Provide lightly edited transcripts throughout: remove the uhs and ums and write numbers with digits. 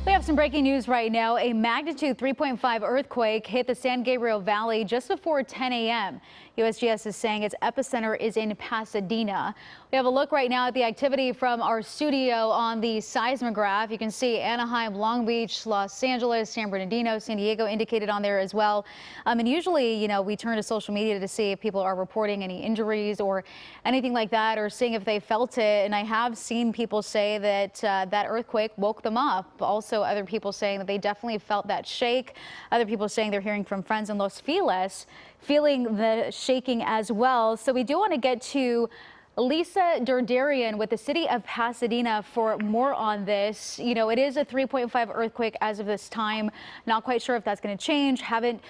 We have some breaking news right now. A magnitude 3.5 earthquake hit the San Gabriel Valley just before 10 a.m. USGS is saying its epicenter is in Pasadena. We have a look right now at the activity from our studio on the seismograph. You can see Anaheim, Long Beach, Los Angeles, San Bernardino, San Diego indicated on there as well. And usually, we turn to social media to see if people are reporting any injuries or anything like that, or seeing if they felt it. And I have seen people say that that earthquake woke them up. Also, other people saying that they definitely felt that shake. Other people saying they're hearing from friends in Los Feliz feeling the shaking as well. So we do want to get to Lisa Derderian with the city of Pasadena for more on this. It is a 3.5 earthquake as of this time. Not quite sure if that's going to change. Haven't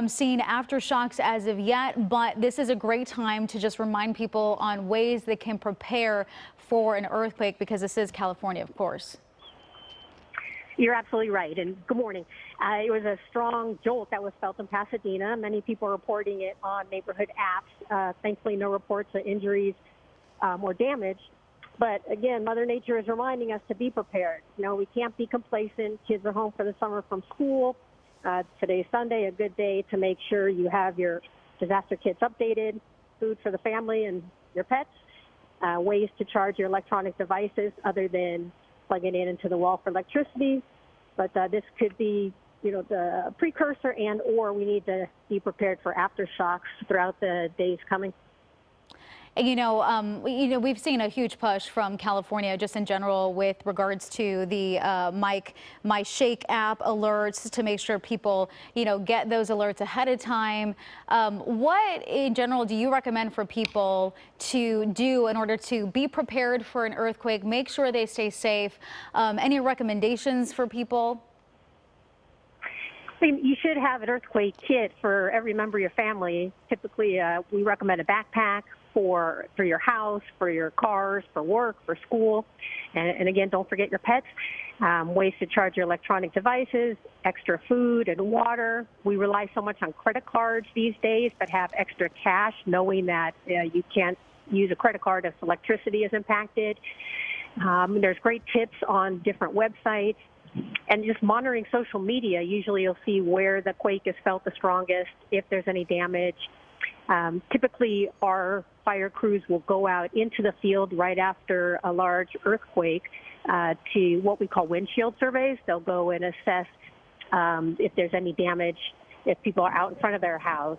seen aftershocks as of yet, but this is a great time to just remind people on ways they can prepare for an earthquake, because this is California, of course. You're absolutely right, and good morning. It was a strong jolt that was felt in Pasadena. Many people are reporting it on neighborhood apps. Thankfully, no reports of injuries or damage. But again, Mother Nature is reminding us to be prepared. We can't be complacent. Kids are home for the summer from school. Today's Sunday, a good day to make sure you have your disaster kits updated, food for the family and your pets, ways to charge your electronic devices other than plugging it into the wall for electricity. But this could be, the precursor, and or we need to be prepared for aftershocks throughout the days coming. We've seen a huge push from California just in general with regards to the My Shake app alerts to make sure people, get those alerts ahead of time. What in general do you recommend for people to do in order to be prepared for an earthquake, make sure they stay safe? Any recommendations for people? You should have an earthquake kit for every member of your family. Typically, we recommend a backpack for your house, for your cars, for work, for school. And again, don't forget your pets. Ways to charge your electronic devices, extra food and water. We rely so much on credit cards these days, but have extra cash, knowing that you can't use a credit card if electricity is impacted. There's great tips on different websites. And just monitoring social media, usually you'll see where the quake is felt the strongest, if there's any damage. Typically, our fire crews will go out into the field right after a large earthquake to what we call windshield surveys. They'll go and assess if there's any damage, if people are out in front of their house.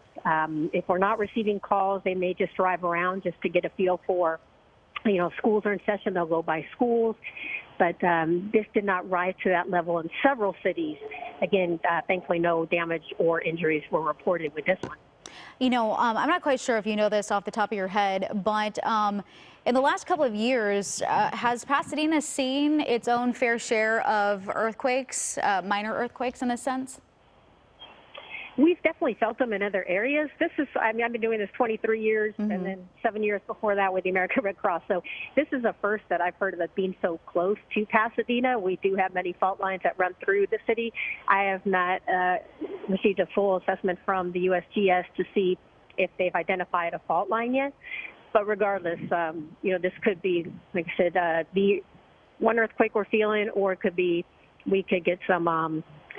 If we're not receiving calls, they may just drive around just to get a feel for, schools are in session, they'll go by schools. But this did not rise to that level in several cities. Again, thankfully, no damage or injuries were reported with this one. I'm not quite sure if you know this off the top of your head, but in the last couple of years, has Pasadena seen its own fair share of earthquakes, minor earthquakes in this sense? We've definitely felt them in other areas. I've been doing this 23 years, and then 7 years before that with the American Red Cross. So this is a first that I've heard of it being so close to Pasadena. We do have many fault lines that run through the city. I have not received a full assessment from the USGS to see if they've identified a fault line yet. But regardless, this could be, like I said, the one earthquake we're feeling, or it could be we could get some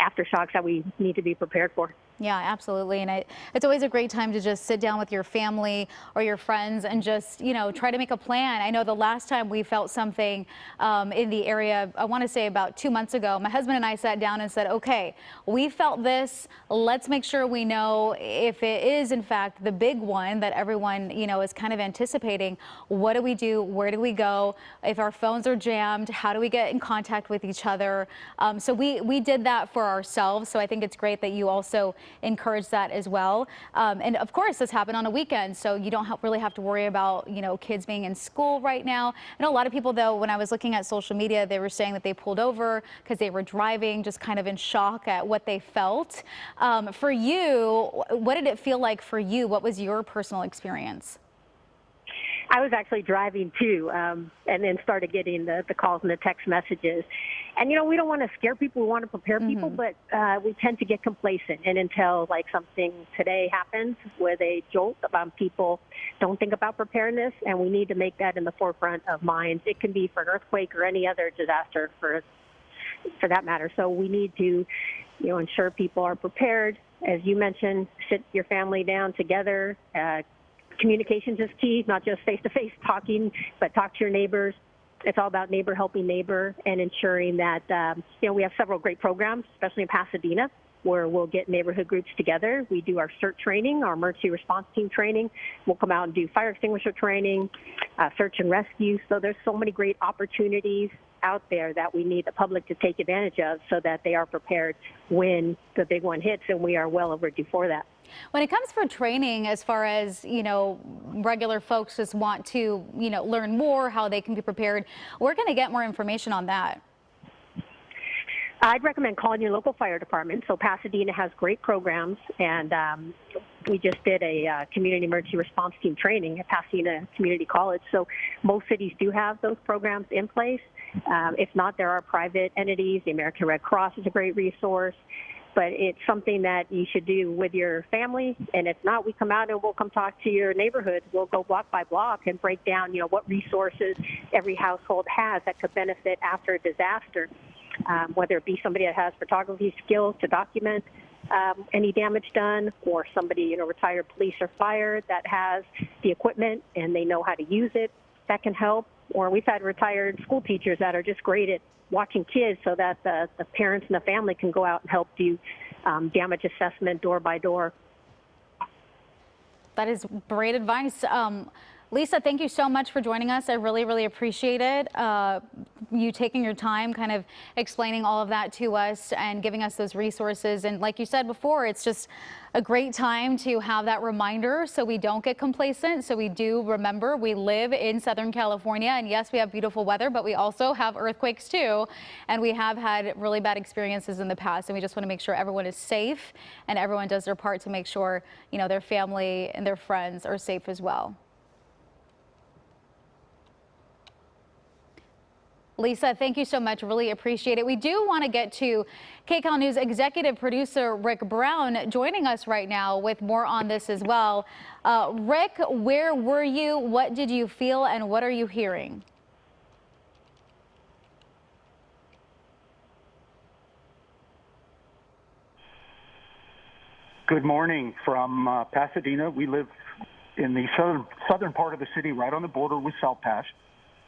aftershocks that we need to be prepared for. Yeah, absolutely. And it's always a great time to just sit down with your family or your friends and just, try to make a plan. I know the last time we felt something in the area, I want to say about 2 months ago, my husband and I sat down and said, okay, we felt this. Let's make sure we know if it is, in fact, the big one that everyone, is kind of anticipating. What do we do? Where do we go? If our phones are jammed, how do we get in contact with each other? So we did that for ourselves. So I think it's great that you also encourage that as well. And of course, this happened on a weekend, so you don't really have to worry about, kids being in school right now. I know a lot of people, though, when I was looking at social media, they were saying that they pulled over because they were driving, just kind of in shock at what they felt. For you, what did it feel like for you? What was your personal experience? I was actually driving too, and then started getting the calls and the text messages. And, we don't want to scare people. We want to prepare people, but we tend to get complacent. And until something today happens with a jolt, people don't think about preparedness, and we need to make that in the forefront of minds. It can be for an earthquake or any other disaster for for that matter. So we need to, ensure people are prepared. As you mentioned, sit your family down together. Communications is key, not just face-to-face talking, but talk to your neighbors. It's all about neighbor helping neighbor and ensuring that, we have several great programs, especially in Pasadena, where we'll get neighborhood groups together. We do our CERT training, our emergency response team training. We'll come out and do fire extinguisher training, search and rescue. So there's so many great opportunities out there that we need the public to take advantage of so that they are prepared when the big one hits, and we are well overdue for that. When it comes for training, as far as, regular folks just want to, learn more how they can be prepared, we're going to get more information on that. I'd recommend calling your local fire department. So Pasadena has great programs, and we just did a community emergency response team training at Pasadena Community College. So most cities do have those programs in place. If not, there are private entities. The American Red Cross is a great resource, but it's something that you should do with your family. And if not, we come out and we'll come talk to your neighborhood. We'll go block by block and break down, what resources every household has that could benefit after a disaster. Whether it be somebody that has photography skills to document any damage done, or somebody, retired police or fire that has the equipment and they know how to use it, that can help. Or we've had retired school teachers that are just great at watching kids so that the parents and the family can go out and help do damage assessment door by door. That is great advice. Lisa, thank you so much for joining us. I really, really appreciate it. You taking your time, kind of explaining all of that to us and giving us those resources. And like you said before, it's just a great time to have that reminder so we don't get complacent. So we do remember we live in Southern California, and yes, we have beautiful weather, but we also have earthquakes too. And we have had really bad experiences in the past. And we just want to make sure everyone is safe and everyone does their part to make sure, their family and their friends are safe as well. Lisa, thank you so much. Really appreciate it. We do want to get to KCAL News executive producer Rick Brown joining us right now with more on this as well. Rick, where were you? What did you feel? And what are you hearing? Good morning from Pasadena. We live in the southern part of the city, right on the border with South Pasadena.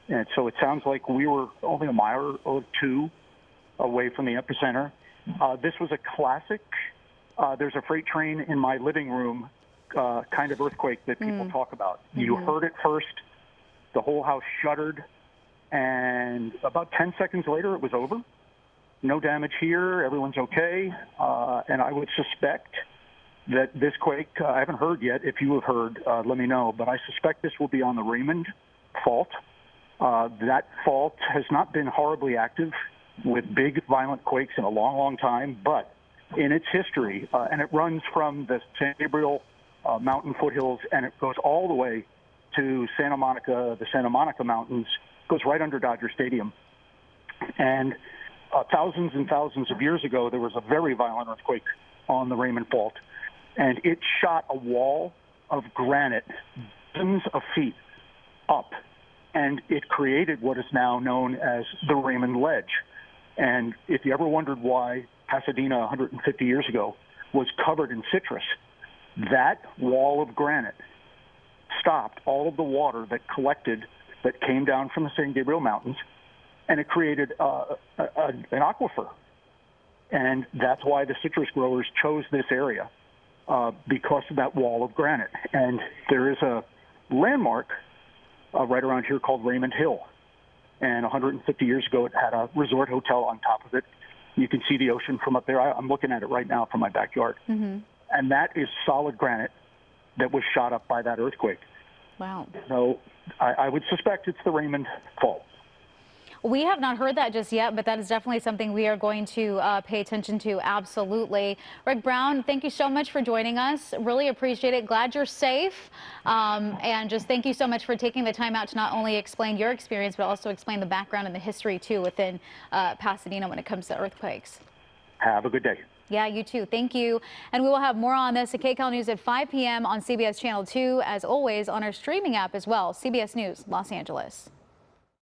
And so it sounds like we were only a mile or two away from the epicenter. This was a classic. There's a freight train in my living room kind of earthquake that people talk about. You heard it first. The whole house shuddered. And about 10 seconds later, it was over. No damage here. Everyone's okay. And I would suspect that this quake, I haven't heard yet. If you have heard, let me know. But I suspect this will be on the Raymond Fault. That fault has not been horribly active with big violent quakes in a long, long time, but in its history, and it runs from the San Gabriel mountain foothills, and it goes all the way to Santa Monica, the Santa Monica Mountains, goes right under Dodger Stadium. And thousands and thousands of years ago, there was a very violent earthquake on the Raymond Fault, and it shot a wall of granite dozens of feet up. And it created what is now known as the Raymond Ledge. And if you ever wondered why Pasadena 150 years ago was covered in citrus, that wall of granite stopped all of the water that collected, that came down from the San Gabriel Mountains, and it created an aquifer. And that's why the citrus growers chose this area, because of that wall of granite. And there is a landmark right around here called Raymond Hill. And 150 years ago, it had a resort hotel on top of it. You can see the ocean from up there. I'm looking at it right now from my backyard. And that is solid granite that was shot up by that earthquake. Wow. So I would suspect it's the Raymond Fault. We have not heard that just yet, but that is definitely something we are going to pay attention to. Absolutely. Rick Brown, thank you so much for joining us. Really appreciate it. Glad you're safe. And just thank you so much for taking the time out to not only explain your experience, but also explain the background and the history, too, within Pasadena when it comes to earthquakes. Have a good day. Yeah, you too. Thank you. And we will have more on this at KCAL News at 5 p.m. on CBS Channel 2, as always, on our streaming app as well, CBS News Los Angeles.